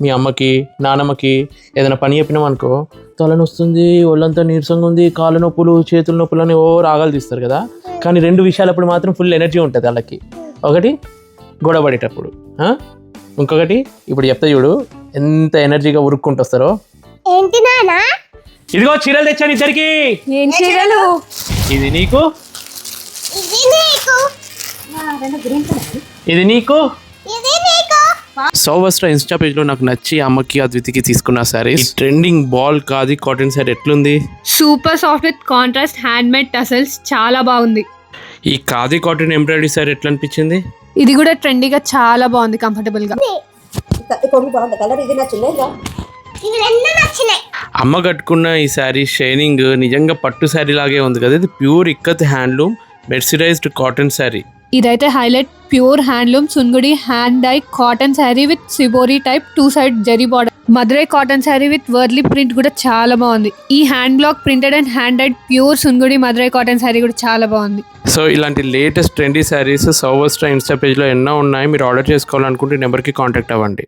మీ అమ్మకి నానమ్మకి ఏదైనా పని చెప్పినాం అనుకో, తలనొస్తుంది, ఒళ్ళంతా నీరసంగా ఉంది, కాళ్ళ నొప్పులు, చేతుల నొప్పులు అని రాగాలు తీస్తారు కదా. కానీ రెండు విషయాలప్పుడు మాత్రం ఫుల్ ఎనర్జీ ఉంటుంది వాళ్ళకి. ఒకటి గొడవపడేటప్పుడు, ఇంకొకటి ఇప్పుడు చెప్తా చూడు ఎంత ఎనర్జీగా ఉరుక్కుంటూ వస్తారో. ఇదిగో చీరలు తెచ్చాను ఇద్దరికి. ఇది నీకు, ఇది నీకు. సౌవస్ట్రా ఇన్స్టా పేజ్ లో నాకు నచ్చి అమ్మకి అద్వితికి తీసుకున్న సారీస్. ట్రెండింగ్ బాల్ కాది కాటన్ సారీ ఎట్లుంది? Super soft with contrast hand made tassels, చాలా బాగుంది. ఈ ఖాదీ కాటన్ ఎంబ్రాయిడరీ సారీ ఎట్లా అనిపించింది? ఇది కూడా ట్రెండీగా చాలా బాగుంది, కంఫర్టబుల్ గా. అమ్మ కట్టుకున్న ఈ శారీ షైనింగ్ నిజంగా పట్టు శారీ లాగే ఉంది కదా. ఇది pure ikat handloom mercerized cotton sari. ఇదైతే highlight, pure handloom Sungudi hand dye cotton sari with shibori type 2 side zari border. Madurai cotton sari with Warli print కూడా చాలా బాగుంది. ఈ hand block printed and hand dyed pure Sungudi Madurai cotton sari కూడా చాలా బాగుంది. సో ఇలాంటి latest trendy saris Souvastra Insta page లో ఎన్నో ఉన్నాయి. మీరు ఆర్డర్ చేసుకోవాలనుకుంటే నెంబర్కి కాంటాక్ట్ అవ్వండి.